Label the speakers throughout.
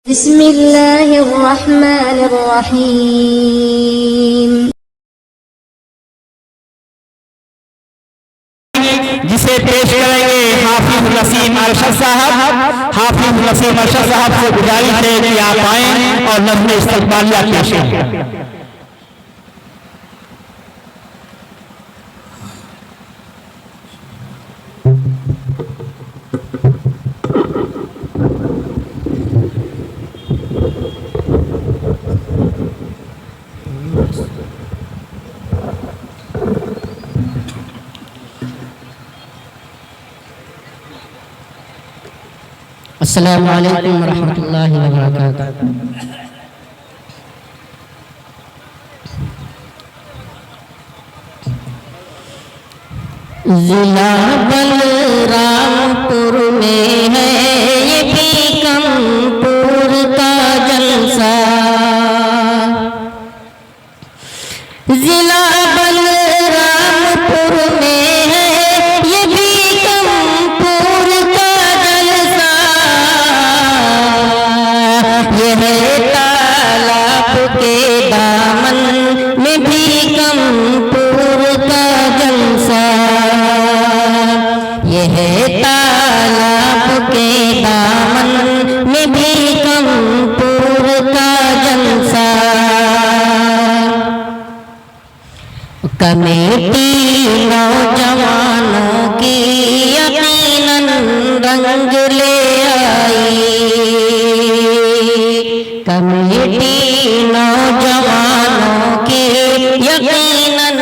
Speaker 1: बिस्मिल्लाहिर्रहमानिर्रहीम।
Speaker 2: जिसे पेश करेंगे हाफिज नसीम अरशद साहब। हाफिज नसीम अरशद साहब से गुजारिश है कि आप आएं और नज़्म इस्तक़बालिया पेश करें।
Speaker 3: अस्सलामु अलैकुम वरहमतुल्लाहि वबरकातुहू। जिला बलरामपुर में है ये बीकमपुर का जलसा। जिला बलरामपुर में है ये बीकमपुर का जलसा। ये है तालाब के दामन में बीकमपुर का जलसा। ये है तालाब के दामन में बीकमपुर का जलसा। कमेटी नौजवानों की यकीनन रंग ले आई। कमेटी नौजवानों की यकीनन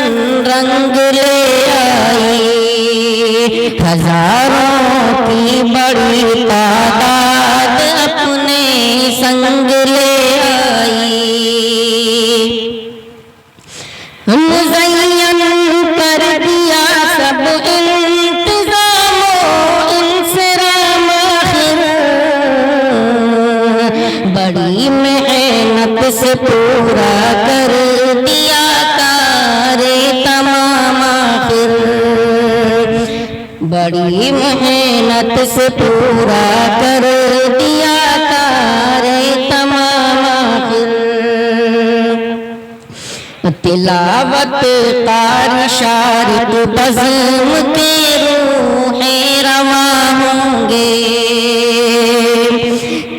Speaker 3: रंग ले आई। हजारों की बड़ी तादाद अपने संग ले आई। मुज़य्यन कर दिया सब इंतज़ामो इंसराम आखिर। बड़ी मेहनत से पूरा कर दिया कार्य तमाम आखिर। बड़ी मेहनत से पूरा कर दिया कार्य तमाम आखिर। तिलावत कारी शारिक बज़्म के रूहे रवा होंगे।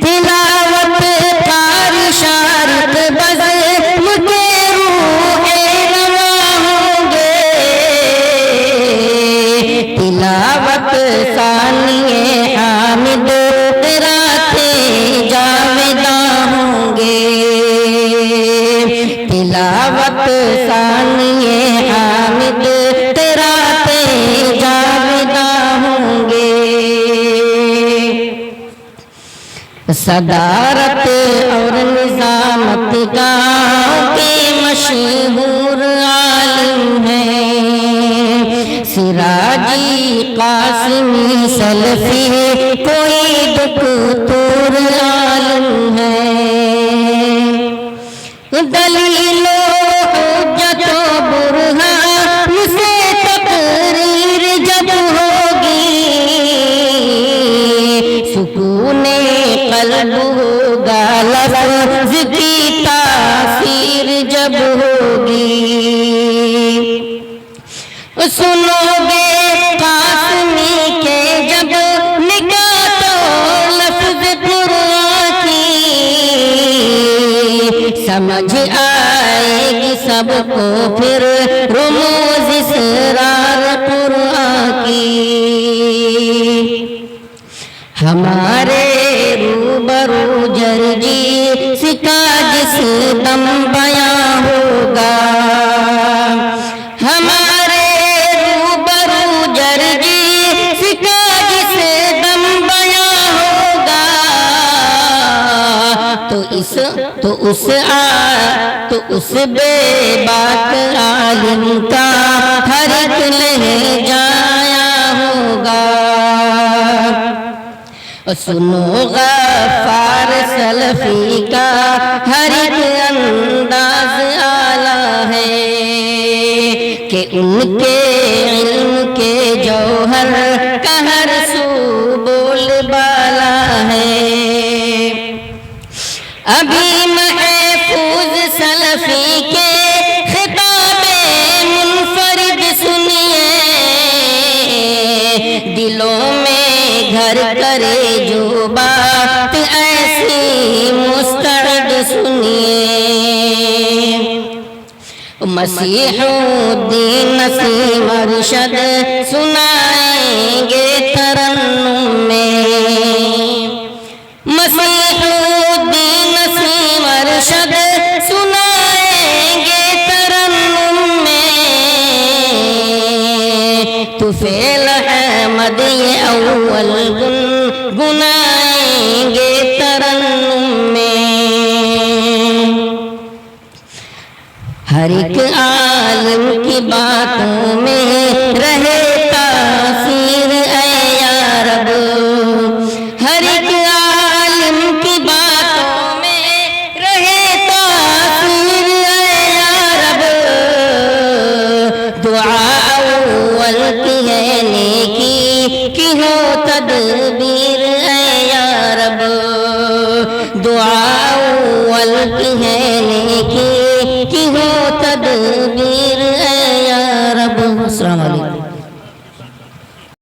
Speaker 3: तिलावत कारी शारिक बज़्म के रूहे रवा होंगे। तिलावत सानिए हामिद राते जावेदा होंगे। तिलावत सानिए हामिद तेरा ते जावेदा होंगे। सदारत और निजामत गाँव के मशहूर आलिम हैं। सिराजी कासिमी सलफी कोई दुख्तूर आलिम है। दलीलो हुज्जतो बुरहान से तकरीर जब होगी। सुकूने क़ल्ब होगा लफ्ज़ की तासीर जब होगी। सुनोगे कासिमी के जब निकातो लफ्ज़ कुरान की। समझ आएगी सबको फिर रुमूज़ इसरार कुरान की। हमारे रूबरू जर्जी सिका जिस दम बयां होगा। हमारे रूबरू जर्जी सिका जिस दम बयां होगा। तो उस बेबाक आलिम का हर एक लहजाया होगा। सुनो गफ्फार सलफी का हर एक अंदाज आला है। कि उनके इल्म के जौहर का हर सू बोल बाला है। अभी महफूज सलफी के खिताबे मुनफरिद सुनिए, दिलों में घर करे जो बात ऐसी मुस्तअद सुनिए। मसीहुद्दीन नसीम अरशद सुनाएंगे तरन्नुम में, मसीहुद्दीन नसीम अरशद सुनाएंगे तरन्नुम में। तुफैल अहमद ये अव्वल गुनगुनाएंगे तरन्नुम में। हर एक आलिम की बातों में रहे तासीर ऐ या रब, हर एक आलिम की बातों में रहे तासीर ऐ या रब। दुआ अव्वल की है नेकी की हो तदबीर ऐ या रब, दुआ अव्वल की है